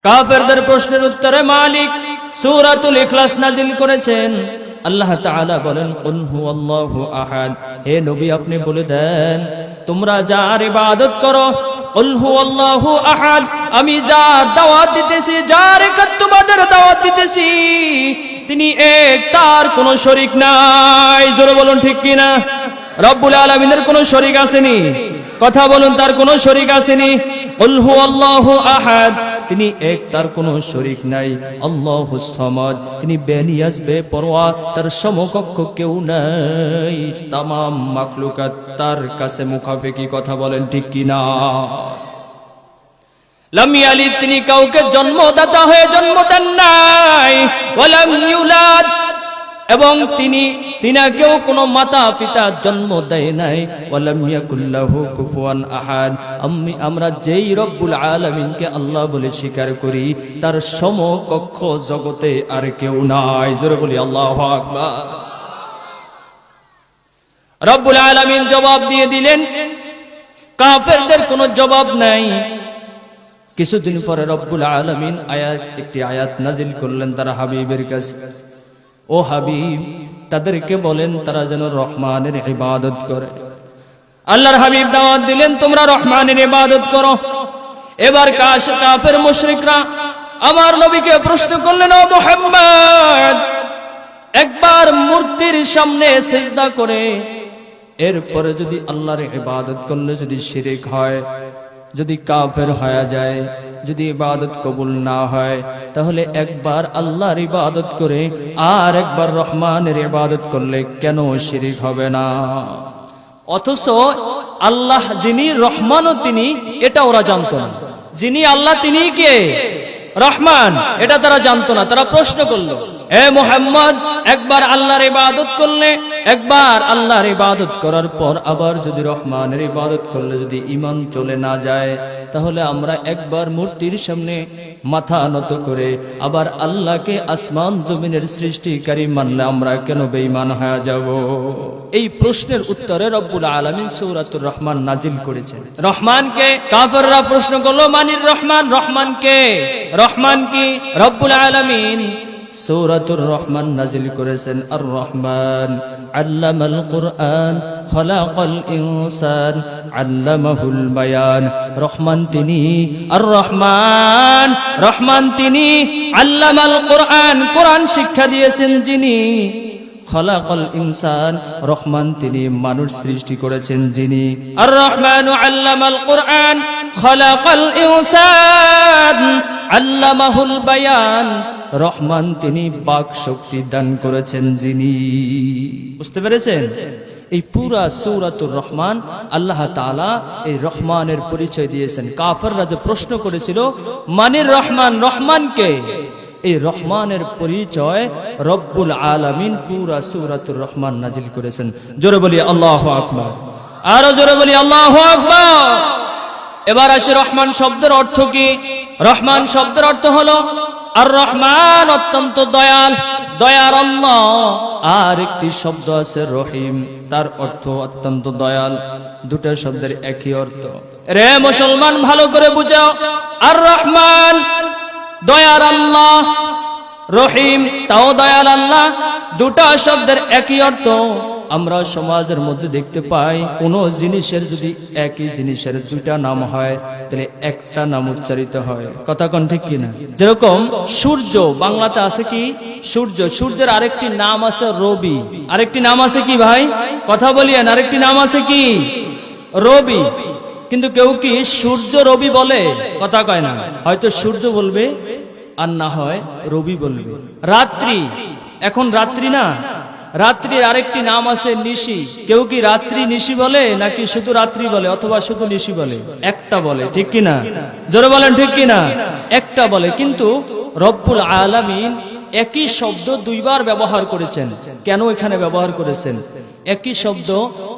কাফেরদের প্রশ্নের উত্তরে মালিক সূরাতুল ইখলাস নাজিল করেছেন। আল্লাহ তাআলা বলেন, কুল হুয়াল্লাহু আহাদ, হে নবী আপনি বলে দেন তোমরা যার ইবাদত করো, কুল হুয়াল্লাহু আহাদ, আমি যার দাওয়াত দিতেছি, যার একাত্মবাদের দাওয়াত দিতেছি তিনি এক, তার কোনো শরীক নাই। জোরে বলুন ঠিক কিনা? রব্বুল আলামিনের কোনো শরীক আসেনি? কথা বলুন, তার কোনো শরীক আসেনি। কুল হুয়াল্লাহু আহাদ, তিনি এক, তার কোনো শরীক নাই। আল্লাহুস সামাদ, তিনি বেনিয়াজ বেপরোয়া, তার সমকক্ষ কেউ নাই। তামাম মাখলুকাত তার কাছে মুখাফেকি। কথা বলেন ঠিক কিনা? লাম ইয়ালিদ, তিনি কাউকে জন্মদাতা হয়ে জন্ম দেন নাই। ওয়ালাম ইউলাদ, এবং তিনাকেও কোনো মাতা পিতা জন্ম দেয় নাই। ওয়ালাম ইয়াকুল লাহু কুফুয়ান আহাদ, আমরা যেই রব্বুল আলামিনকে আল্লাহ বলে স্বীকার করি তার সমকক্ষ জগতে আর কেউ নাই। জোরে বলি আল্লাহু আকবার। রব্বুল আলামিন জবাব দিয়ে দিলেন, কাফেরদের কোনো জবাব নাই। কিছুদিন পরে রব্বুল আলামিন একটি আয়াত নাজিল করলেন তার হাবিবের কাছে। ও হাবিব, তাদেরকে বলেন তারা যেন রহমানের ইবাদত করে। আল্লাহর হাবিব দাওয়াত দিলেন তোমরা রহমানের ইবাদত করো। এবার কাফের মুশরিকরা আমার নবীকে প্রশ্ন করলেন, ও মুহাম্মদ, একবার মূর্তির সামনে সিজদা করে এরপরে যদি আল্লাহর ইবাদত করলে যদি শিরক হয়, যদি কাফের হয়ে যায়, যদি ইবাদত কবুল না হয়, তাহলে একবার আল্লাহর ইবাদত করে আর একবার রহমানের ইবাদত করলে কেন শিরক হবে না? অথচ আল্লাহ যিনি রহমানও তিনি, এটা ওরা জানতো না। যিনি আল্লাহ তিনি কে? রহমান, এটা তারা জানতো না। তারা প্রশ্ন করলো, হে মুহাম্মদ, একবার আল্লাহর ইবাদত করলে, একবার আল্লাহর ইবাদত করার পর আবার যদি রহমানের ইবাদত করলে যদি ঈমান চলে না যায়, তাহলে আমরা একবার মূর্তির সামনে মাথা নত করে আবার আল্লাহকে আসমান জমিনের সৃষ্টিকারী মানলে আমরা কেন বেঈমান হয়ে যাব? এই প্রশ্নের উত্তরে রব্বুল আলামিন সূরাতুর রহমান নাজিল করেছেন। রহমানকে কাফেররা প্রশ্ন করলো, মানির রহমান, রহমানকে? রহমান কি? রব্বুল আলামিন সূরাতুর রহমান নাজিল করেছেন। আর রহমান আল্লামাল কুরআন খলাকাল ইনসান আল্লামাহুল বায়ান। রহমান তিনি, আর রহমান, রহমান তিনি, আল্লামাল কুরআন, কোরআন শিক্ষা দিয়েছেন যিনি। খলাকাল ইনসান, রহমান তিনি মানুষ সৃষ্টি করেছেন যিনি। আর রহমানু আল্লামাল কুরআন খলাকাল ইনসান আল্লামাহুল বায়ান, রহমান তিনি বাক শক্তি দান করেছেন যিনি। বুঝতে পেরেছেন? এই পুরা সূরাতুর রহমান আল্লাহ তাআলা এই রহমানের পরিচয় দিয়েছেন। কাফেররা যে প্রশ্ন করেছিল মানির রহমান, রহমানকে, এই রহমানের পরিচয় রব্বুল আলামিন পুরা সূরাতুর রহমান নাজিল করেছেন। জোরে বলি আল্লাহু আকবার, আরো জোরে বলি আল্লাহু আকবার। এবার আসে রহমান শব্দের অর্থ কি? রহমান শব্দের অর্থ হলো আর রহমান অত্যন্ত দয়াল, দয়ার আল্লাহ। আর একটি শব্দ আছে রহিম, তার অর্থ অত্যন্ত দয়াল। দুটো শব্দের একই অর্থ। রে মুসলমান, ভালো করে বুঝাও, আর রহমান দয়ার আল্লাহ, রহিম তাও দয়াল আল্লাহ, দুটা শব্দের একই অর্থ। আমরা সমাজের মধ্যে দেখতে পাই কোন জিনিসের যদি একই জিনিসের দুইটা নাম হয় তাহলে একটা নাম উচ্চারিত হয়। কথা কোন ঠিক কিনা? যেরকম সূর্য, বাংলাতে আছে কি সূর্য, সূর্যের আরেকটি নাম আছে রবি। আরেকটি নাম আছে কি ভাই? কথা বলিয়েন, আরেকটি নাম আছে কি? রবি। কিন্তু কেউ কি সূর্য রবি বলে? কথা কয় না। হয়তো সূর্য বলবে আর না হয় রবি বলবে। রাত্রি, এখন রাত্রি না, রাত্রির আরেকটি নাম আছে নিশি। কেউ কি রাত্রি নিশি বলে নাকি শুধু রাত্রি বলে অথবা শুধু নিশি বলে? একটা বলে, ঠিক কিনা? জোরে বলেন ঠিক কিনা? একটা বলে। কিন্তু রব্বুল আলামিন একই শব্দ দুইবার ব্যবহার করেছেন। কেন এখানে ব্যবহার করেছেন? একই শব্দ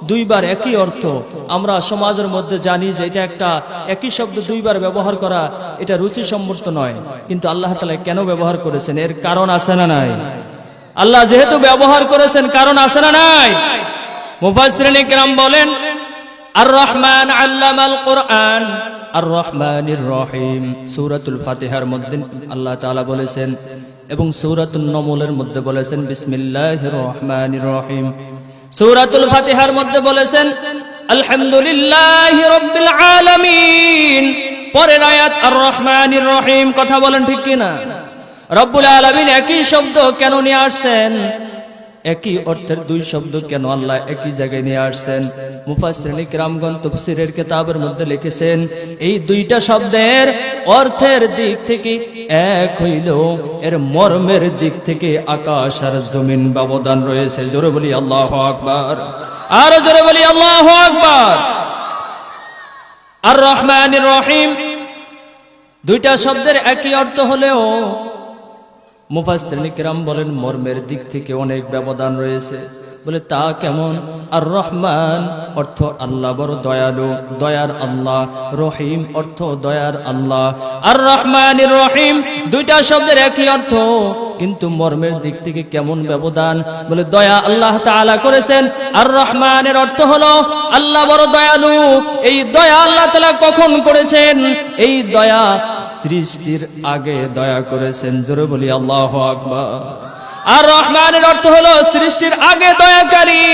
দুইবার একই অর্থ। আমরা সমাজের মধ্যে জানি যে এটা একটা একই শব্দ দুইবার ব্যবহার করা এটা রুচিসম্মত নয়, কিন্তু আল্লাহ তাআলা কেন ব্যবহার করেছেন এর কারণ আছে না নাই? আল্লাহ যেহেতু ব্যবহার করেছেন কারণ আছে না নাই? মুফাসসিরিনে কেরাম বলেন আর রহমান আল্লামাল কুরআন আর রহমানির রহিম। সূরাতুল ফাতিহার মধ্যে আল্লাহ তাআলা বলেছেন এবং সূরাতুন নমলের মধ্যে বলেছেন বিসমিল্লাহির রহমানির রহিম। সূরাতুল ফাতিহার মধ্যে বলেছেন আলহামদুলিল্লাহি রাব্বিল আলামিন। পরের আয়াত আর রহমানির রহিম। কথা বলেন ঠিক কিনা? রব্বুল আলামিন একই শব্দ কেন নিয়ে আসছেন? একই অর্থের দুই শব্দ কেন আল্লাহ একই জায়গায় নিয়ে আসছেন? মুফাসসিরিন কিরামগণ তাফসীরের কিতাবের মধ্যে লিখেছেন এই দুইটা শব্দের অর্থের দিক থেকে এক হইলেও এর মর্মের দিক থেকে আকাশ আর জমিন ব্যবধান রয়েছে। জোরে বলি আল্লাহু আকবার। আর জোরে বলি আল্লাহু আকবার। আর রহমানির রহিম দুইটা শব্দের একই অর্থ হলেও মুফাসসিরিন কিরাম বলেন মর্মের দিক থেকে অনেক ব্যবধান রয়েছে। বলে তা কেমন? আর রহমান অর্থ আল্লাহ বড় দয়ালু, দয়ার আল্লাহ। রহিম অর্থ দয়ার আল্লাহ। আর রহমানির রহিম দুইটা শব্দের একই অর্থ, কিন্তু মর্মের দিক থেকে কেমন ব্যবধান? বলে দয়া আল্লাহ তাআলা করেছেন। আর রহমানের অর্থ হলো আল্লাহ বড় দয়ালু। এই দয়া আল্লাহ তাআলা কখন করেছেন? এই দয়া সৃষ্টির আগে দয়া করেছেন। জোরে বলি আল্লাহু আকবার। আর রহমানের অর্থ হলো সৃষ্টির আগে দয়াকারী,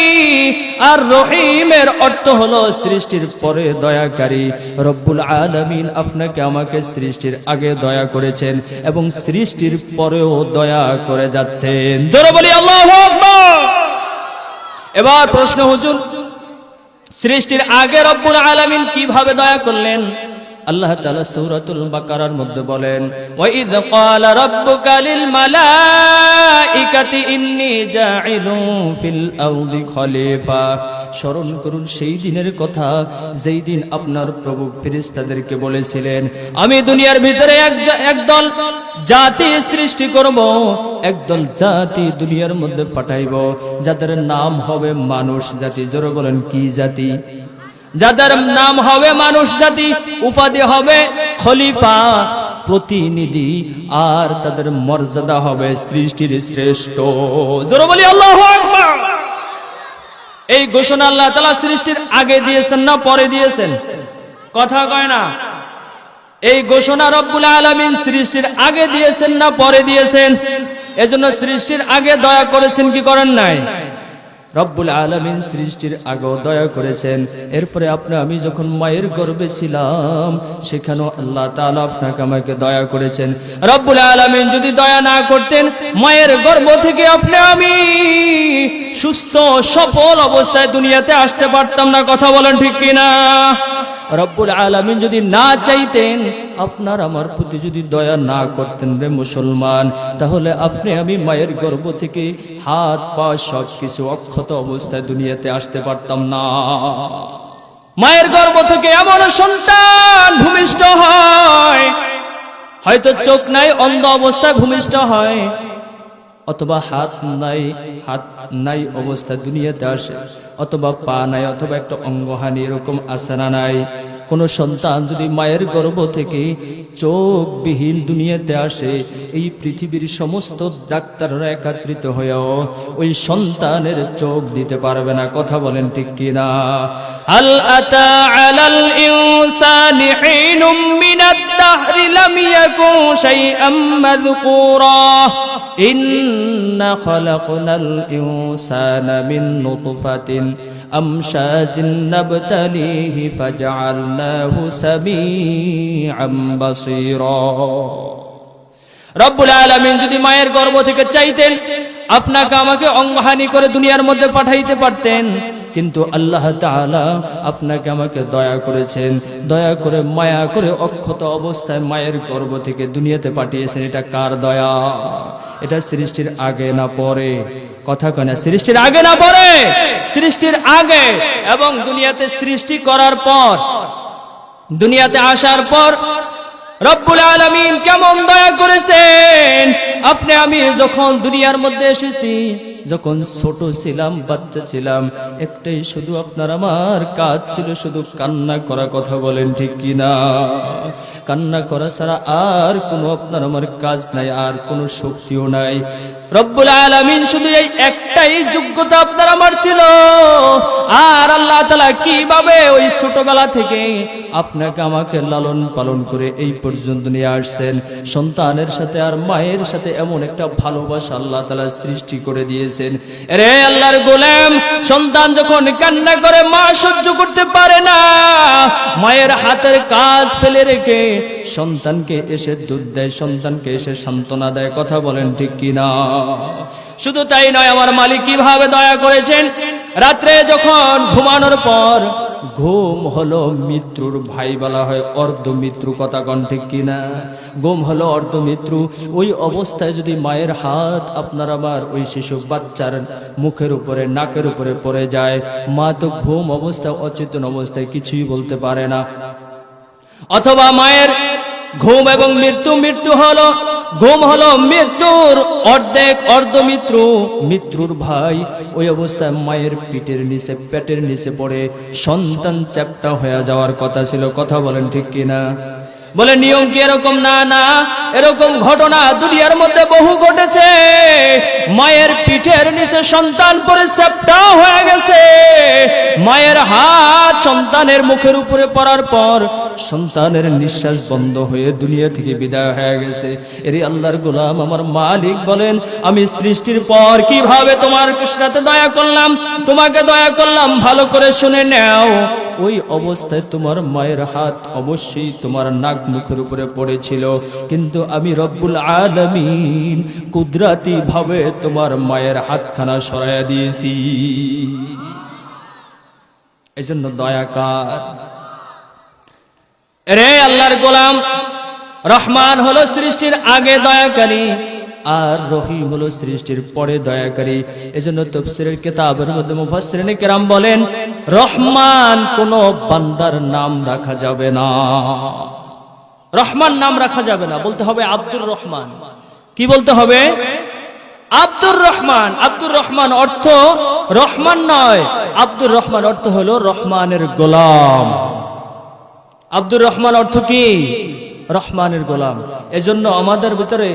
আর রহিমের অর্থ হলো সৃষ্টির পরে দয়াকারী। রব্বুল আলামিন আপনাকে আমাকে সৃষ্টির আগে দয়া করেছেন এবং সৃষ্টির পরেও দয়া করে যাচ্ছেন। জোরে বলি আল্লাহু আকবার। এবার প্রশ্ন, হুজুর সৃষ্টির আগে রব্বুল আলামিন কিভাবে দয়া করলেন? আল্লাহ তাআলা সূরাতুল বাকারার মধ্যে বলেন ওয়াইদ ক্বালা রাব্বুকা লিল মালাইকাতি ইন্নী জাইলুন ফিল আরদি খলিফা। স্মরণ করুন সেই দিনের কথা যেই দিন আপনার প্রভু ফেরেশতাদেরকে বলেছিলেন আমি দুনিয়ার ভিতরে একদল জাতি সৃষ্টি করব, একদল জাতি দুনিয়ার মধ্যে পাঠাইব যাদের নাম হবে মানুষ জাতি। জোরে বলেন কি জাতি? যাদের নাম হবে মানুষ জাতি, উপাধি হবে খলিফা, প্রতিনিধি, আর তাদের মর্যাদা হবে সৃষ্টির শ্রেষ্ঠ। জোরে বলি আল্লাহু আকবার। এই ঘোষণা আল্লাহ তাআলা সৃষ্টির আগে দিয়েছেন না পরে দিয়েছেন? কথা কয় না। এই ঘোষণা রব্বুল আলামিন সৃষ্টির আগে দিয়েছেন না পরে দিয়েছেন? এজন্য সৃষ্টির আগে দয়া করেছেন কি করেন নাই? রব্বুল আলামিন সৃষ্টির আগেও দয়া করেছেন। এরপরে আমি যখন মায়ের গর্ভে ছিলাম সেখানেও আল্লাহ তাআলা আপনাকে আমাকে দয়া করেছেন। রব্বুল আলামিন যদি দয়া না করতেন মায়ের গর্ভ থেকে আমি সুস্থ সফল অবস্থায় দুনিয়াতে আসতে পারতাম না। কথা বলেন ঠিক কিনা? রব্বুল আলামিন যদি না চাইতেন, আপনার আমার প্রতি যদি দয়া না করতেন রে মুসলমান, তাহলে আমি মায়ের গর্ভ থেকে হাত পা সবকিছু অক্ষত অবস্থায় দুনিয়াতে আসতে পারতাম না। মায়ের গর্ভ থেকে এমন সন্তান ভূমিষ্ঠ হয়, হয়তো চোখ নাই, অন্ধ অবস্থায় ভূমিষ্ঠ হয়, অথবা হাত নাই অবস্থায় দুনিয়াতে আসে, অথবা পা নাই, অথবা একটা অঙ্গহানি, এরকম আছে না নাই? কোন সন্তান যদি মায়ের গর্ভ থেকে চোখবিহীন দুনিয়াতে আসে, এই পৃথিবীর সমস্ত ডাক্তাররা একত্রিত হয়েও ওই সন্তানের চোখ দিতে পারবে না। কথা বলেন ঠিক কিনা? হাল আতা আলাল ইনসানি হিনুম মিনাদ দাহরি লাম ইয়াকুন শাইআম মাযকুরা ইন্না খালাকনাল ইনসানা মিন নুতফাতিন আমশাজিন নাবতালিহি ফাজআলনাহু সামিআম বাসীরা। রব্বুল আলামিন যদি মায়ের গর্ভ থেকে চাইতেন আপনাকে আমাকে অঙ্গহানি করে দুনিয়ার মধ্যে পাঠাইতে পারতেন, কিন্তু আল্লাহ তাআলা আপনাকে আমাকে দয়া করেছেন, দয়া করে মায়া করে অক্ষত অবস্থায় মায়ের গর্ভ থেকে দুনিয়াতে পাঠিয়েছেন। এটা কার দয়া? এটা সৃষ্টির আগে না পরে? কথা কয় না? সৃষ্টির আগে না পরে? সৃষ্টির আগে। এবং দুনিয়াতে সৃষ্টি করার পর, দুনিয়াতে আসার পর রব্বুল আলামিন কেমন দয়া করেছেন। আমি যখন দুনিয়ার মধ্যে এসেছি, যখন ছোট ছিলাম, বাচ্চা ছিলাম, একটাই শুধু আপনার আমার কাজ ছিল, শুধু কান্না করা। কথা বলেন ঠিক কিনা? কান্না করা ছাড়া আর কোনো আপনার আমার কাজ নাই, আর কোনো শক্তিও নাই। রব্বুল আলামিন শুধু এই একটাই যোগ্যতা আপনার আমার ছিল। আর আল্লাহ তাআলা কিভাবে ওই ছোটবেলা থেকে আপনাকে আমাকে লালন পালন করে এই পর্যন্ত নিয়ে আসছেন। সন্তানের সাথে আর মায়ের সাথে এমন একটা ভালোবাসা আল্লাহ তাআলা সৃষ্টি করে দিয়েছেন। রে আল্লাহর গোলাম, সন্তান যখন কান্না করে মা সহ্য করতে পারে না, মায়ের হাতের কাজ ফেলে রেখে সন্তানকে এসে দুধ দেয়, সন্তানকে এসে সান্ত্বনা দেয়। কথা বলেন ঠিক কিনা? শুধু তাই নয়, আমার মালিক কিভাবে দয়া করেছেন। রাত্রে যখন ঘুমানোর পর, ঘুম হলো মৃত্যুর ভাই বলা হয়, অর্ধমৃত্যু। কথা কন ঠিক কিনা? ঘুম হলো অর্ধমৃত্যু। ওই অবস্থায় যদি মায়ের হাত আপনার আবার ওই শিশু বাচ্চার মুখের উপরে, নাকের উপরে পড়ে যায়, মা তো ঘুম অবস্থায়, অচেতন অবস্থায় কিছুই বলতে পারে না। অথবা মায়ের ঘুম এবং মৃত্যু, মৃত্যু হলো, ঘুম হলো মৃত্যুর অর্ধেক, অর্ধমৃত্যু, মৃত্যুর ভাই। ওই অবস্থায় মায়ের পিঠের নিচে, পেটের নিচে পড়ে সন্তান চ্যাপ্টা হয়ে যাওয়ার কথা ছিল। কথা বলেন ঠিক কিনা? বলে নিয়ম কি এরকম? না, না, এরকম ঘটনা দুনিয়ার মধ্যে বহু ঘটেছে। মায়ের পিঠের নিচে সন্তান পরে চ্যাপ্টা হয়ে গেছে। মায়ের হাত সন্তানের মুখের উপরে পড়ার পর সন্তানের নিঃশ্বাস বন্ধ হয়ে দুনিয়া থেকে বিদায় হয়ে গেছে। এরই আল্লাহর গোলাম, আমার মালিক বলেন, আমি সৃষ্টির পর কিভাবে তোমার সাথে দয়া করলাম, তোমাকে দয়া করলাম, ভালো করে শুনে নাও। ওই অবস্থায় তোমার মায়ের হাত অবশ্যই তোমার নাক মুখের উপরে পড়েছিল, কিন্তু আমি রব্বুল আলামিন কুদরতি ভাবে তোমার মায়ের হাতখানা সরাইয়া দিয়েছি। এজন্য দয়া কার? রে আল্লাহর গোলাম, রহমান হলো সৃষ্টির আগে দয়াকারী, আর রহিম হলো সৃষ্টির পরে দয়াকারী। এজন্য তাফসীরের কিতাবের মধ্যে মুফাসসিরিনে কেরাম বলেন, রহমান কোন বান্দার নাম রাখা যাবে না, রহমান নাম রাখা যাবে না, বলতে হবে আব্দুর রহমান। কি বলতে হবে? আব্দুর রহমান। আব্দুর রহমান অর্থ রহমান নয়, আব্দুর রহমান অর্থ হলো রহমানের গোলাম। আব্দুর রহমান অর্থ কি? রহমানের গোলাম। এজন্য আমাদের ভিতরে,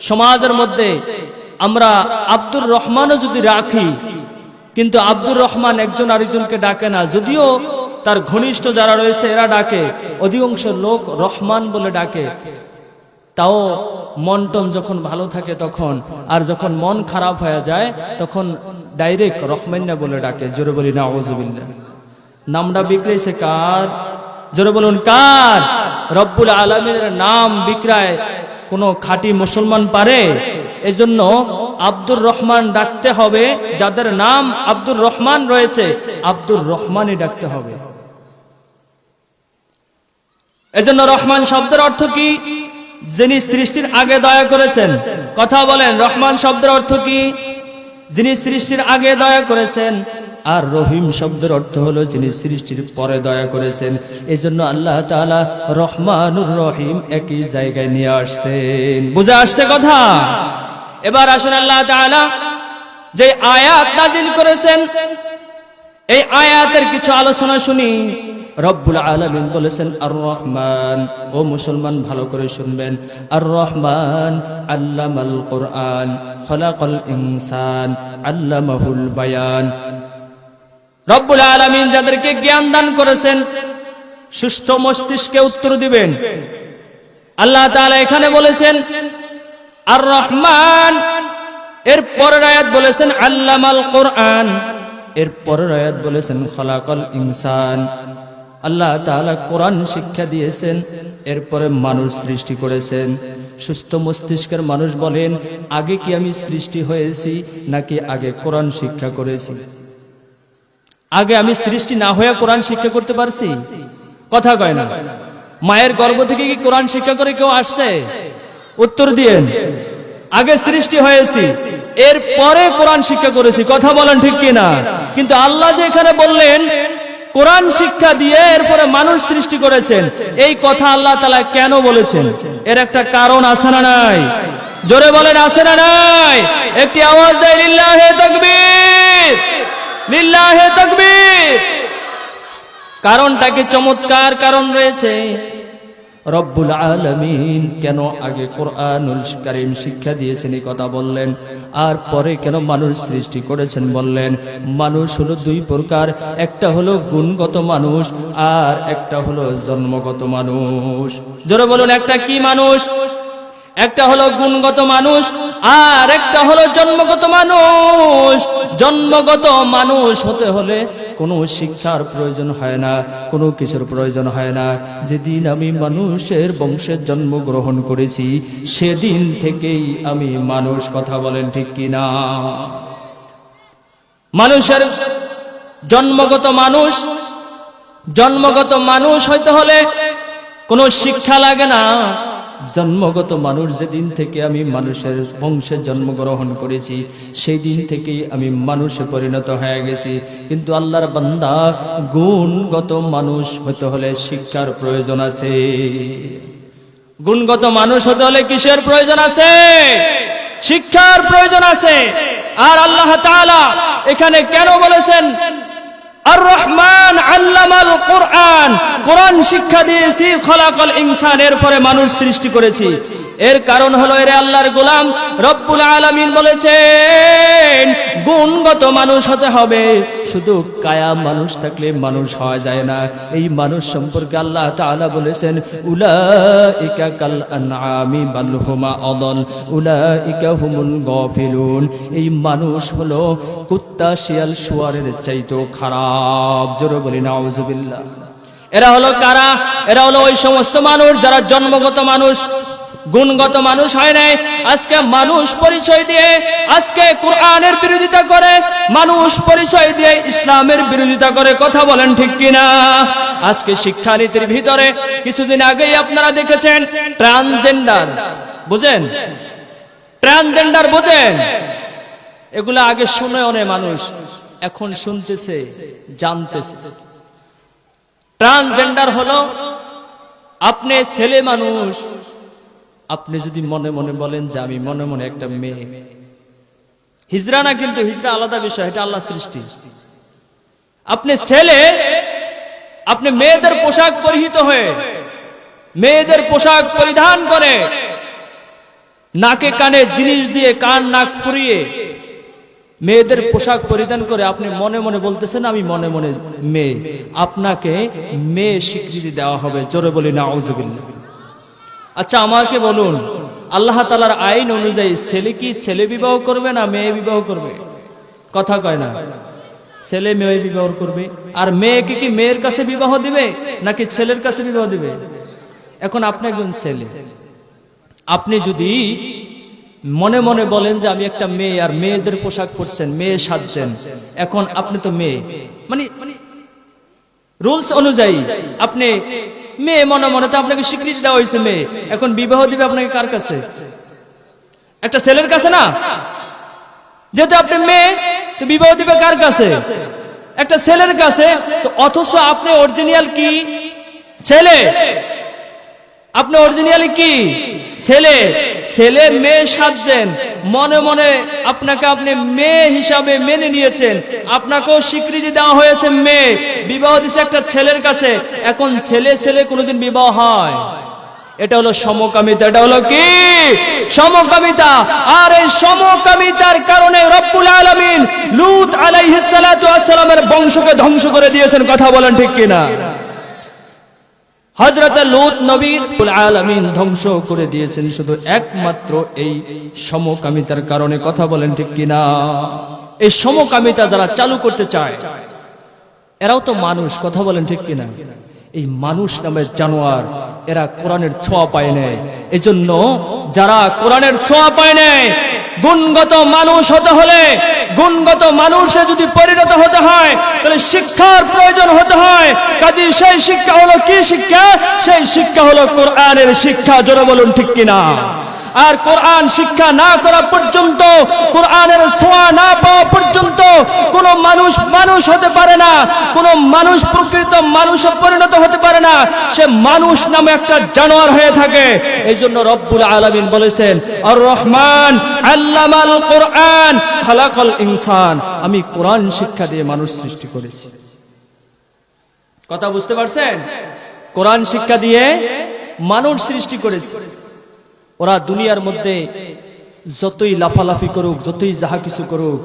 সমাজের মধ্যে আমরা আব্দুর রহমানও যদি রাখি, কিন্তু আব্দুর রহমান একজন আরেকজনকে ডাকে না। যদিও তার ঘনিষ্ঠ যারা রয়েছে এরা ডাকে, অধিকাংশ লোক রহমান বলে ডাকে। তাও মন টন যখন ভালো থাকে তখন, আর যখন মন খারাপ হয়ে যায় তখন ডাইরেক্ট রহমান্না বলে ডাকে। জোরে বলি নাউযুবিল্লাহ। নামটা বিক্রয়েছে কার? জোরে বলুন কার? রব্বুল আলামিনের নাম বিক্রয় কোন খাঁটি মুসলমান পারে? এজন্য আব্দুর রহমান ডাকতে হবে, যাদের নাম আব্দুর রহমান রয়েছে আব্দুর রহমানই ডাকতে হবে। এজন্য রহমান শব্দের অর্থ কি? যিনি সৃষ্টির আগে দয়া করেছেন। কথা বলেন, রহমান শব্দের অর্থ কি? যিনি সৃষ্টির আগে দয়া করেছেন। আর রহিম শব্দের অর্থ হলো যিনি সৃষ্টির পরে দয়া করেছেন। এজন্য আল্লাহ তাআলা রহমানুর রহিম একই জায়গায় নিয়ে আসছেন। বুঝে আসছে কথা? এবার আসুন, আল্লাহ তাআলা যে আয়াত নাজিল করেছেন, এই আয়াতের কিছু আলোচনা শুনি। রব্বুল আলামিন বলেছেন আর রহমান। ও মুসলমান, ভালো করে শুনবেন। আর রহমান আল্লামাল কুরআন খলাকাল ইনসান আল্লামাহুল বায়ান। রব্বুল আলামিন যাদেরকে জ্ঞান দান করেছেন, সুষ্ঠু মস্তিষ্কে উত্তর দিবেন। আল্লাহ তাআলা এখানে বলেছেন আর রহমান, এর পরের আয়াত বলেছেন আল্লামাল কুরআন, এর পরের আয়াত বলেছেন খলাকাল ইনসান। আল্লাহ তাআলা কোরআন শিক্ষা দিয়েছেন, এরপরে মানুষ সৃষ্টি করেছেন। সুস্থ মস্তিষ্কের মানুষ বলেন, আগে কি আমি সৃষ্টি হয়েছি নাকি আগে কোরআন শিক্ষা করেছি? আগে আমি সৃষ্টি না হয়ে কোরআন শিক্ষা করতে পারছি? কথা কয় না। মায়ের গর্ভ থেকে কি কোরআন শিক্ষা করে কেউ আসছে? উত্তর দিয়েন। আগে সৃষ্টি হয়েছি, এর পরে কোরআন শিক্ষা করেছি। কথা বলেন ঠিক কিনা? কিন্তু আল্লাহ যে এখানে বললেন কোরআন শিক্ষা দিয়ে এরপরে মানুষ সৃষ্টি করেছেন, এই কথা আল্লাহ তাআলা কেন বলেছেন? এর একটা কারণ আছে না নাই? জোরে বলেন আছে না নাই? একটি আওয়াজ দেয় লিল্লাহে তাকবীর, লিল্লাহে তাকবীর। কারণটা কি চমৎকার কারণ রয়েছে। রব্বুল আলামিন কেন আগে কোরআনুল কারীম শিক্ষা দিয়েছেন এই কথা বললেন, আর পরে কেন মানুষ সৃষ্টি করেছেন বললেন। মানুষ হলো দুই প্রকার, একটা হলো গুণগত মানুষ আর একটা হলো জন্মগত মানুষ। জোরে বলুন, একটা কি মানুষ? একটা হলো গুণগত মানুষ আর একটা হলো জন্মগত মানুষ। জন্মগত মানুষ হতে হলে কোনো শিক্ষার প্রয়োজন হয় না, কোনো কিছুর প্রয়োজন হয় না। যেদিন আমি মানুষের বংশের জন্মগ্রহণ করেছি সেদিন থেকেই আমি মানুষ। কথা বলেন ঠিক কিনা? মানুষের জন্মগত মানুষ, জন্মগত মানুষ হইতে হলে কোনো শিক্ষা লাগে না। জন্মগত মানুষ যেদিন থেকে আমি মানুষের বংশে জন্মগ্রহণ করেছি সেই দিন থেকেই আমি মানুষে পরিণত হয়ে গেছি। কিন্তু আল্লাহর বান্দা, গুণগত মানুষ হতে হলে শিক্ষার প্রয়োজন আছে। গুণগত মানুষ হতে হলে কিসের প্রয়োজন আছে? শিক্ষার প্রয়োজন আছে। আর আল্লাহ তাআলা এখানে কেন বলেছেন আর রহমান আল্লামাল কোরআন, কোরআন শিক্ষা দিয়েছি, খলাকাল ইনসান, এর পরে মানুষ সৃষ্টি করেছি। এর কারণ হলো এর আল্লাহর গোলাম রব্বুল আলামিন বলেছেন গুণগত মানুষ হতে হবে। শুধু কায়া মানুষ থাকলে মানুষ হওয়া যায় না। এই মানুষ সম্পর্কে আল্লাহ তাআলা বলেছেন উলাইকা কাল আনআমি বাল হুমা আদল উলাইকা হুমুল গাফিলুন। এই মানুষ হলো কুত্তা, শিয়াল, শুয়ারের চাইতেও খারাপ। জোরে বলি নাউজুবিল্লাহ। এরা হলো কারা? এরা হলো ওই সমস্ত মানুষ যারা জন্মগত মানুষ, গুণগত মানুষ হয় নাই। আজকে মানুষ পরিচয় দিয়ে আজকে কোরআনের বিরোধিতা করে, মানুষ পরিচয় দিয়ে ইসলামের বিরোধিতা করে। কথা বলেন ঠিক কিনা? আজকে শিক্ষানীতির ভিতরে কিছুদিন আগেই আপনারা দেখেছেন ট্রান্সজেন্ডার, বুঝেন? ট্রান্সজেন্ডার বুঝেন? এগুলা আগে শুনে অনেক মানুষ, এখন শুনতেছে, জানতেছে। ট্রান্সজেন্ডার হলো আপনি ছেলে মানুষ, আপনি যদি মনে মনে বলেন যে আমি মনে মনে একটা মেয়ে, হিজরা না, কিন্তু হিজরা আলাদা বিষয়, এটা আল্লাহ সৃষ্টি। আপনি ছেলে, আপনি মেয়েদের পোশাক পরিহিত হয়ে, মেয়েদের পোশাক পরিধান করে, নাকে কানে জিনিস দিয়ে কান নাক ফুরিয়ে মেয়েদের পোশাক পরিধান করে আপনি মনে মনে বলতেছেন আমি মনে মনে মেয়ে, আপনাকে মেয়ে স্বীকৃতি দেওয়া হবে। জোরে বলি নাউজুবিল্লাহ। আচ্ছা আমাকে বলুন, আল্লাহ তাআলার আইন অনুযায়ী ছেলে কি ছেলে বিবাহ করবে না মেয়ে বিবাহ করবে? কথা কয় না। ছেলে মেয়ে বিবাহ করবে। আর মেয়েকে কি মেয়ের কাছে বিবাহ দিবে নাকি ছেলের কাছে বিবাহ দিবে? এখন আপনি একজন ছেলে, আপনি যদি মনে মনে বলেন যে আমি একটা মেয়ে, আর মেয়েদের পোশাক পরছেন, মেয়ে সাজছেন, এখন আপনি তো মেয়ে, মানে রুলস অনুযায়ী আপনি মেয়ে, মনে মনে তো আপনাকে স্বীকৃতি দেওয়া হয়েছে মেয়ে। এখন বিবাহ দিবে আপনাকে কার কাছে? একটা ছেলের কাছে না? যেহেতু আপনি মেয়ে, তো বিবাহ দিবে কার কাছে? একটা ছেলের কাছে। তো অথচ আপনি অরিজিনাল কি? ছেলে। আপনি অরিজিনালি কি? ছেলে। ছেলে মেয়ে সাজছেন, মনে মনে আপনাকে আপনি মেয়ে হিসাবে মেনে নিয়েছেন, আপনাকেও স্বীকৃতি দেওয়া হয়েছে মেয়ে, বিবাহ দিছে একটা ছেলের কাছে। এখন ছেলে ছেলে কোনোদিন বিবাহ হয়? এটা হলো সমকামিতা। এটা হলো কি? সমকামিতা। আর এই সমকামিতার কারণে রব্বুল আলামিন লূত আলাইহিস সালাতু ওয়াস সালামের বংশকে ধ্বংস করে দিয়েছেন। কথা বলেন ঠিক কিনা? হযরত লূত নবীর রব্বুল আলামিন ধ্বংস করে দিয়েছেন শুধু একমাত্র এই সমকামিতার কারণে। কথা বলেন ঠিক কিনা? এই সমকামিতা যারা চালু করতে চায় এরাও তো মানুষ। কথা বলেন ঠিক কিনা? এই মানুষ নামের জানোয়ার, এরা কোরআনের ছোঁয়া পায় নাই। এজন্য যারা কোরআনের ছোঁয়া পায় নাই, গুণগত মানুষ হতে হলে, গুণগত মানুষে যদি পরিণত হতে হয় তাহলে শিক্ষার প্রয়োজন হতে হয়। কাজে সেই শিক্ষা হলো কি শিক্ষা? সেই শিক্ষা হলো কোরআনের শিক্ষা। জোরে বলুন ঠিক কিনা? আর কোরআন শিক্ষা না করা পর্যন্ত, কোরআনের ছোঁয়া না পাওয়া পর্যন্ত কোনো মানুষ মানুষ হতে পারে না, কোনো মানুষ প্রকৃত মানুষে পরিণত হতে পারে না। সে মানুষ নামে একটা জানোয়ার হয়ে থাকে। এই জন্য রব্বুল আলামিন বলেছেন, আর রহমান আল্লামাল কোরআন খালাকাল ইনসান, আমি কোরআন শিক্ষা দিয়ে মানুষ সৃষ্টি করেছি। কথা বুঝতে পারছেন? কোরআন শিক্ষা দিয়ে মানুষ সৃষ্টি করেছে। ওরা দুনিয়ার মধ্যে যতই লাফালাফি করুক, যতই যাহা কিছু করুক,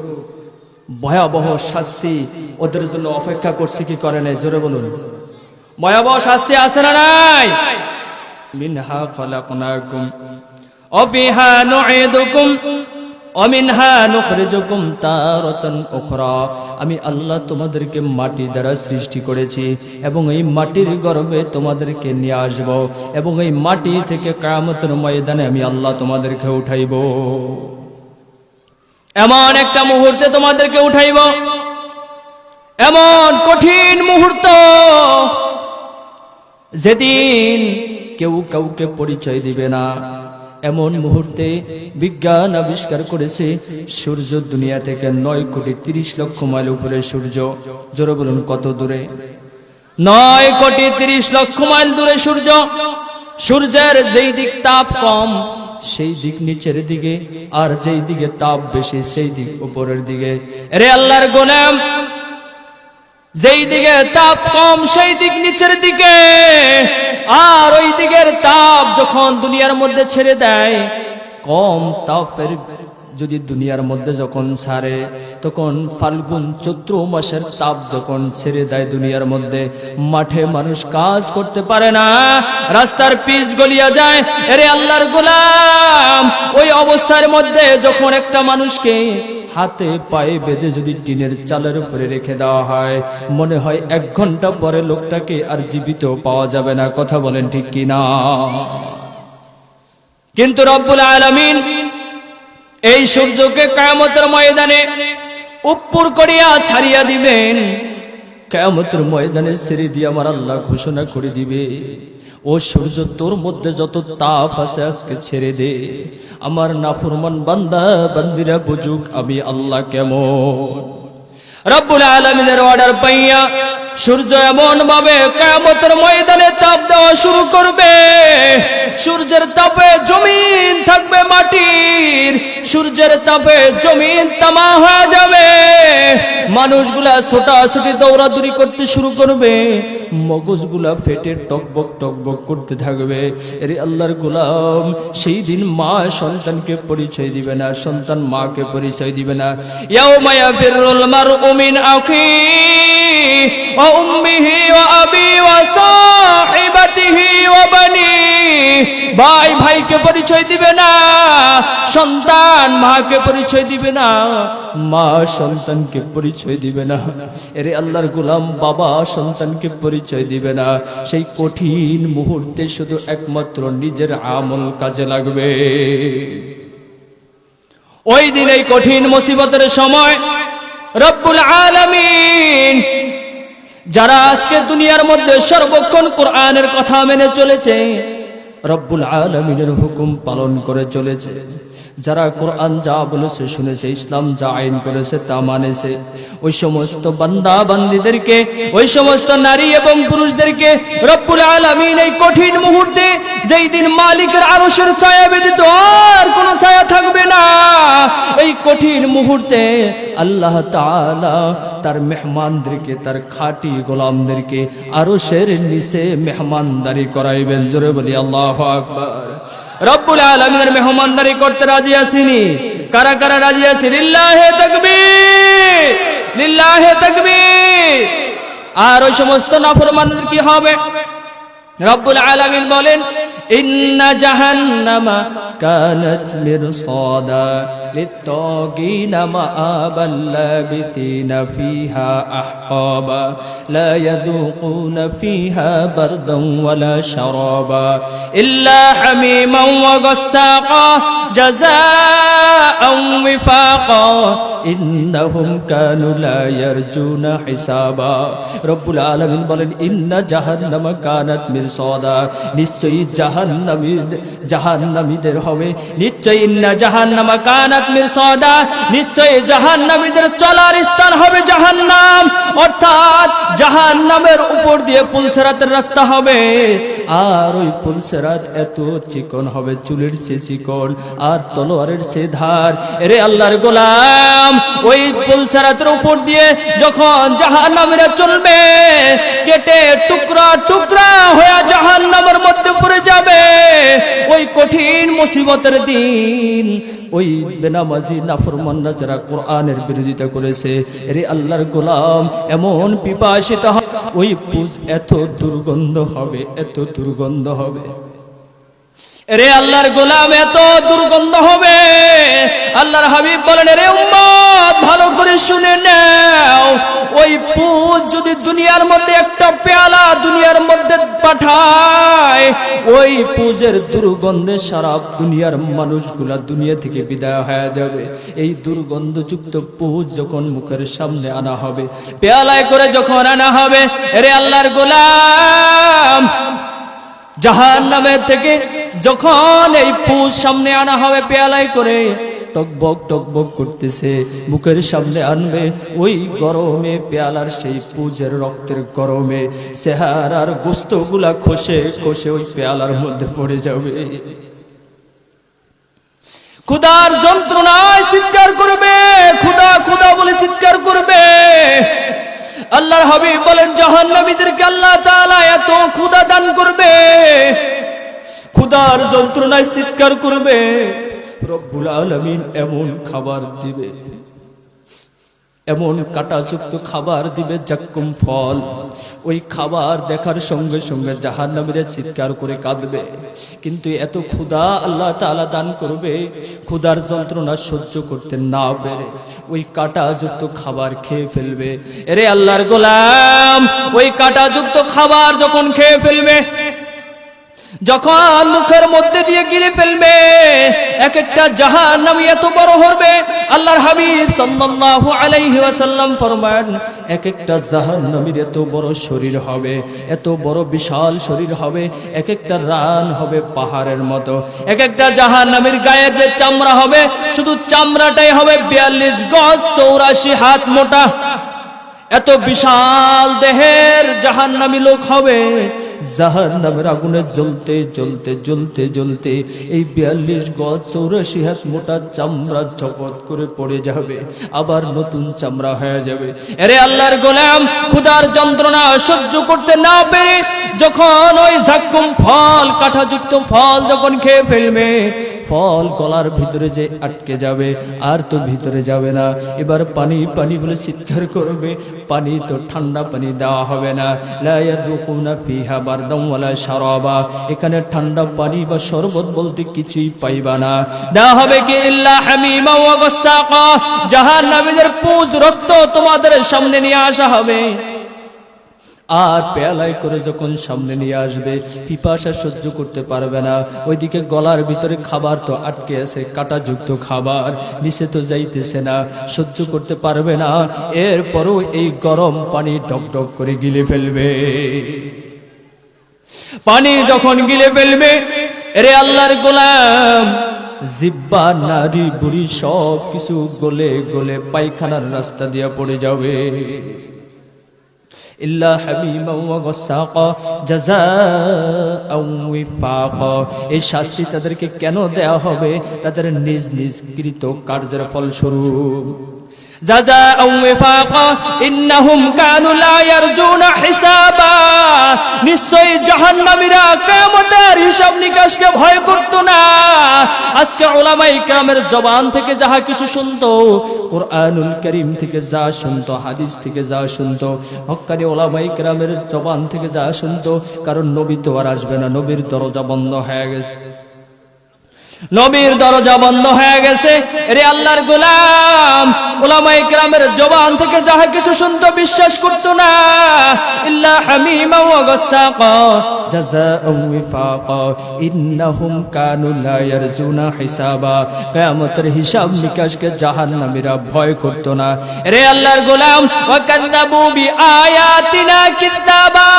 ভয়াবহ শাস্তি ওদের জন্য অপেক্ষা করছে কি করে নাই? জোরে বলুন। ভয়াবহ শাস্তি আছে না নাই? মিনহা খালাকনাকুম ওয়া বিহা নুঈদুকুম ওয়া মিনহা নুখরিজুকুম তারাতান উখরা। আমি আল্লাহ তোমাদেরকে মাটি দ্বারা সৃষ্টি করেছি এবং এই মাটির গর্ভে তোমাদেরকে নিয়ে আসব এবং এই মাটি থেকে কিয়ামতের ময়দানে আমি আল্লাহ তোমাদেরকে উঠাইব। এমন একটা মুহূর্তে তোমাদেরকে উঠাইব, এমন কঠিন মুহূর্ত যেদিন কেউ কাউকে পরিচয় দিবে না। এমন মুহূর্তে বিজ্ঞান আবিষ্কার করেছে সূর্য দুনিয়া থেকে 9,30,00,000 মাইল উপরে সূর্য। জোরে বলুন কত দূরে? 9,30,00,000 মাইল দূরে সূর্য। সূর্যের যেই দিক তাপ কম সেই দিক নিচের দিকে, আর যেই দিকে তাপ বেশি সেই দিক উপরের দিকে। আরে আল্লাহর গোলাম, যেই দিকে তাপ কম সেই দিক নিচের দিকে, আর ওই দিকের তাপ যখন দুনিয়ার মধ্যে ছেড়ে দেয়, কম তাপের যদি দুনিয়ার মধ্যে যখন ছাড়ে, তখন ফাল্গুন চৈত্র মাসের তাপ যখন ছেড়ে দেয় দুনিয়ার মধ্যে, মাঠে মানুষ কাজ করতে পারে না, রাস্তার পিচ গলিয়া যায়। আরে আল্লাহর গোলাম, ওই অবস্থার মধ্যে যখন একটা মানুষকে হাতে পায়ে বেঁধে যদি টিনের চালের উপরে রেখে দেওয়া হয়, মনে হয় 1 ঘন্টা পরে লোকটাকে আর জীবিত পাওয়া যাবে না। কথা বলেন ঠিক কিনা? কিন্তু রব্বুল আলামিন এই সূর্যকে কিয়ামতের ময়দানে উপর করিয়া ছাড়িয়া দিবেন। কিয়ামতের ময়দানে ছেড়ে দিয়ে আমার আল্লাহ ঘোষণা করে দিবে, ও সূর্য তোর মধ্যে যত তাপ আছে আজকে ছেড়ে দে। আমার নাফরমান বান্দা বান্দিরা বুঝুক আমি আল্লাহ কেমন। রব্বুল আলামিনের অর্ডার পাইয়া সূর্য এমন ভাবে কিয়ামতের ময়দানে তাপ দেওয়া শুরু করবে, সূর্যের তাপে জমিন থাকবে মাটির, সূর্যের তাপে জমিন তামা হয়ে যাবে। মানুষগুলা ছোটাছুটি দৌড়াদৌড়ি করতে শুরু করবে, মগজগুলা ফেটে টকবক টকবক করতে থাকবে। এর আল্লাহর গোলাম, সেই দিন মা সন্তানকে পরিচয় দিবে না, সন্তান মাকে পরিচয় দিবে না। ইয়াউমা ইয়াফিরুল মারউ মিন আখিহি ওয়া উম্মিহি ওয়া আবি ওয়া সাহিবাতিহি ওয়া বানি। ভাই ভাইকে পরিচয় দিবে না, সন্তান মাকে পরিচয় দিবে না, মা সন্তানকে পরিচয় দিবে না। এরে আল্লাহর গোলাম, বাবা সন্তানকে পরিচয় দিবে না। সেই কঠিন মুহূর্তে শুধু একমাত্র নিজের আমল কাজে লাগবে। ওই দিন এই কঠিন মুসিবতের সময় রব্বুল আলামিন যারা আজকে দুনিয়ার মধ্যে সর্বক্ষণ কোরআনের কথা মেনে চলেছে, রব্বুল আলামিনের হুকুম পালন করে চলেছে, যারা কোরআন যা বলেছে শুনেছে, ইসলাম যা আইন করেছে তা মানেছে, ওই সমস্ত বান্দা বান্দীদেরকে, ওই সমস্ত নারী এবং পুরুষদেরকে রব্বুল আলামিন এই কঠিন মুহূর্তে, যেই দিন মালিকের আরশের ছায়া ব্যতীত আর কোনো ছায়া থাকবে না, এই কঠিন মুহূর্তে আল্লাহ তাআলা তার মেহমানদেরকে, তার খাঁটি গোলামদেরকে আরশের নিচে মেহমানদারি করাইবেন। জোরে বলি আল্লাহু আকবার। রব্বুল আলামিনের মেহমানদারি করতে রাজি আছেনি? কারা কারা রাজি আছে? লিল্লাহে তাকবীর, লিল্লাহে তাকবীর। আর ওই সমস্ত নাফরমানদের কি হবে? রব্বুল আলামিন বলেন, ইন্না জাহান্নামা কানাত মিরসাদা লিত্তাগিনা মাআবাল লাবিথিনা ফিহা আহকাবা লা ইয়াযুকুনা ফিহা বারদান ওয়ালা শারাবা ইল্লা হামিমান ওয়া গাসসাকা জাযাআ ওয়াফাকা ইন্নাহুম কানু লা ইয়ারজুনা হিসাবা। রব্বুল আলামিন বলেন ইন্না জাহান্নামা কানাত মিরসাদা, নিশ্চয়ই জাহান্নামীদের হবে, নিশ্চয়ই ইন্না জাহান্নামা কানাত মিরসাদা, নিশ্চয়ই জাহান্নামীদের চলার স্থান হবে জাহান্নাম। অর্থাৎ জাহান্নামের উপর দিয়ে পুলসিরাতের রাস্তা হবে, আর ওই পুলসিরাত এত চিকন হবে, চুলের চেয়ে চিকন আর তলোয়ারের চেয়ে ধার। এরে আল্লাহর গোলাম, ওই পুলসিরাতের উপর দিয়ে যখন জাহান্নামীরা চলবে, কেটে টুকরা টুকরা হয়ে জাহান্নামের মধ্যে পড়ে যাবে। ওই কঠিন মুসিবতের দিন ওই বেনামাজি নাফরমানরা যারা কোরআনের বিরোধিতা করেছে, এরে আল্লাহর গোলাম, এমন পিপাসিত হবে, ওই পুজ এত দুর্গন্ধ হবে, এত দুর্গন্ধ হবে। এরে আল্লাহর গোলাম, এত দুর্গন্ধ হবে। আল্লাহর হাবিব বলেন, এরে উম্মত ভালো করে শুনে নাও, ওই পুজ যদি দুনিয়ার মধ্যে একটা পেয়ালা দুনিয়ার মধ্যে পাঠায়, ওই পুজের দুর্গন্ধে সারা দুনিয়ার মানুষগুলা দুনিয়া থেকে বিদায় হয়ে যাবে। এই দুর্গন্ধযুক্ত পুজ যখন মুখের সামনে আনা হবে, পেয়ালায় করে যখন আনা হবে, এরে আল্লাহর গোলাম, জাহান্নামের থেকে যখন এই পুজ সামনে আনা হবে পেয়ালায় করে, টকবক টকবক করতেছে, মুখের সামনে আনবে, ওই গরমে পেয়ালার সেই পুজের রক্তের গরমে চেহারার গোস্তগুলা খসে খসে ওই পেয়ালার মধ্যে পড়ে যাবে। ক্ষুধার যন্ত্রণায় চিৎকার করবে, ক্ষুধা ক্ষুধা বলে চিৎকার করবে। আল্লাহর হাবিব বলেন, জাহান্নামীদেরকে আল্লাহ তাআলা এত ক্ষুধা দান করবে, ক্ষুধার যন্ত্রণায় চিৎকার করবে, রব্বুল আলামিন এমন খাবার দিবে, এমন কাঁটাযুক্ত খাবার দিবে, জাক্কুম ফল। ওই খাবার দেখার সঙ্গে সঙ্গে জাহান্নামীরা চিৎকার করে কাঁদবে। কিন্তু এত ক্ষুধা আল্লাহ তাআলা দান করবে, ক্ষুধার যন্ত্রণা সহ্য করতে না পেরে ওই কাঁটাযুক্ত খাবার খেয়ে ফেলবে। এরে আল্লাহর গোলাম, ওই কাঁটাযুক্ত খাবার যখন খেয়ে ফেলবে, যখন মুখের মধ্যে দিয়ে গিলে ফেলবে, এক একটা জাহান্নামী এত বড় হবে। আল্লাহর হাবিব সাল্লাল্লাহু আলাইহি ওয়াসাল্লাম ফরমান, এক একটা জাহান্নামীর এত বড় শরীর হবে, এত বড় বিশাল শরীর হবে, এক একটা রান হবে পাহাড়ের মতো। এক একটা জাহান্নামীর গায়ে যে চামড়া হবে, শুধু চামড়াটাই হবে 42 গজ 84 হাত মোটা। এত বিশাল দেহের জাহান্নামী লোক হবে, জাহান্নামের আগুনে জ্বলতে জ্বলতে জ্বলতে জ্বলতে এই 42 গজ 84 হাত মোটা চামড়া জগৎ করে পড়ে যাবে, আবার নতুন চামড়া হয়ে যাবে। আরে আল্লাহর গোলাম, ক্ষুধার যন্ত্রণা সহ্য করতে না পেরে যখন ওই জাক্কুম ফল, কাঁটাযুক্ত ফল যখন খেয়ে ফেলবে, ফল গলার ভিতরে যে আটকে যাবে, আর তো ভিতরে যাবে না। এবার পানি পানি বলে চিৎকার করবে, পানি তো ঠান্ডা পানি দেওয়া হবে না। লা ইয়াযুকুনা ফিহা বারদাম ওয়ালা শারাবা, এখানে ঠান্ডা পানি বা শরবত বলতে কিছুই পাইবা না। দেওয়া হবে কি ইল্লা হামিমা ওয়া গাসসাকা, জাহান্নামীদের পুজ রক্ত তোমাদের সামনে নিয়ে আসা হবে। আর পেয়ালায় করে যখন সামনে নিয়ে আসবে, পিপাসা সহ্য করতে পারবে না। ওইদিকে গলার ভিতরে খাবার তো আটকে আছে, কাঁটাযুক্ত খাবার, নিচে তো যাইতেছে না, সহ্য করতে পারবে না। এরপরও এই গরম পানি ডক ডক করে গিলে ফেলবে। পানি যখন গিলে ফেলবে, এরে আল্লাহর গোলাম, জিব্বা নারী বুড়ি সব কিছু গলে গলে পায়খানার রাস্তা দিয়ে পড়ে যাবে। ইল্লা হামিমা ওয়া গাসসাকা জাযাআও ওয়াফাকা, এই শাস্তি তাদেরকে কেন দেয়া হবে? তাদের নিজ নিজ কৃত কার্যের ফলস্বরূপ। জাযাআও ওয়াফাকা ইন্নাহুম কানু লা ইয়ারজুনা হিসাবা, নিশ্চয়ই জাহান্নামীরা কিয়ামতের হিসাব নিকাশকে ভয় করত না। আজকে উলামায়ে কিরামের জবান থেকে যাহা কিছু শুনতো, কুরআনুল কারীম থেকে যা শুনতো, হাদিস থেকে যা শুনতো, হক্কানি উলামায়ে কিরামের জবান থেকে যা শুনতো, কারণ নবী তো আর আসবে না, নবীর দরজা বন্ধ হয়ে গেছে। নবীর দরজা বন্ধ হয়ে গেছে। রে আল্লাহর গোলাম, উলামায়ে কেরামের জবান থেকে যাহা কিছু শুনতো বিশ্বাস করতো না। ইল্লা হামিমা ওয়া গাসাকা জাযাআও ওয়াফাকা ইন্নাহুম কানু লা ইয়ারজুনা হিসাবা। কিয়ামতের হিসাব নিকাশকে জাহান্নামীরা ভয় করতো না। রে আল্লাহর গোলাম, ওয়া কাযাবু বিআয়াতিনা কিযাবা,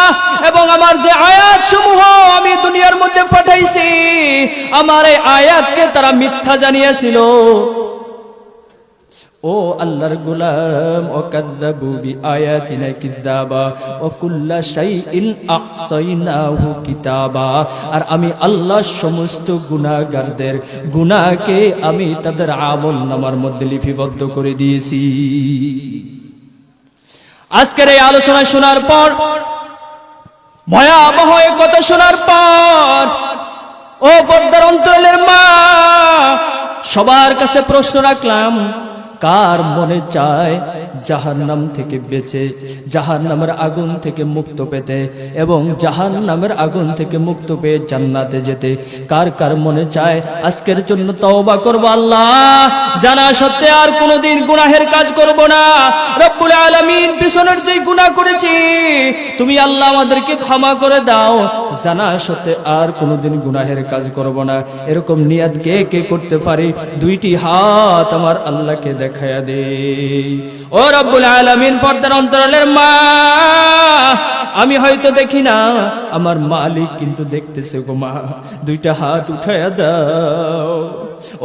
এবং আমার যে আয়াতসমূহ আমি দুনিয়ার মধ্যে পাঠাইছি, আমার এই আয়াতকে তারা মিথ্যা জানিয়েছিল। ও আল্লাহর গোলাম, ওয়াকাযযাবু বিআয়াতিনা কিযাবা ওয়া কুল্লা শাইইন আহসাইনাহু কিতাবা, আর আমি আল্লাহ সমস্ত গুনাহগারদের গুনাহকে আমি তাদের আমলনামার মধ্যে লিপিবদ্ধ করে দিয়েছি। আজকের এই আলোচনা শোনার পর, ভয়াবহ এই কথা শোনার পর, ও পর্দার অন্তরালের মা, সবার কাছে প্রশ্ন রাখলাম, কার মনে চায় জাহান্নাম থেকে বেঁচে জাহান্নামের আগুন থেকে মুক্ত পেতে এবং জাহান্নামের আগুন থেকে মুক্ত পেয়ে জান্নাতে যেতে? কার কার মনে চায় আজকের জন্য তওবা করব? আল্লাহ, জানা সত্ত্বে আর কোনোদিন গুনাহের কাজ করব না। রব্বুল আলামিন, পিছনের যে গুনাহ করেছি তুমি আল্লাহ আমাদেরকে ক্ষমা করে দাও। জানা সত্ত্বে আর কোনোদিন গুনাহের কাজ করব না। এরকম নিয়াত কে কে করতে পারি? দুইটি হাত আমার আল্লাহকে দেখায়া দে। ও রব্বুল আলামিন, পর্দার অন্তরালের মা, আমি হয়তো দেখি না, আমার মালিক কিন্তু দেখতেছে গো মা। দুইটা হাত উঠায়া দাও।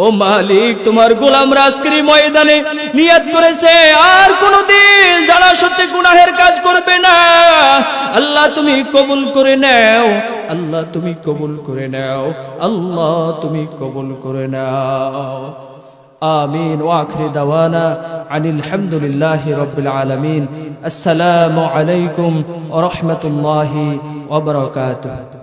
ও মালিক, তোমার গোলামরা আজকের ময়দানে নিয়াত করেছে আর কোনোদিন জানা সত্ত্বে গুনাহের কাজ করবে না। আল্লাহ তুমি কবুল করে নাও। আল্লাহ তুমি কবুল করে নাও। আল্লাহ তুমি কবুল করে নাও। آمين وآخر دعوانا عن الحمد لله رب العالمين. السلام عليكم ورحمة الله وبركاته.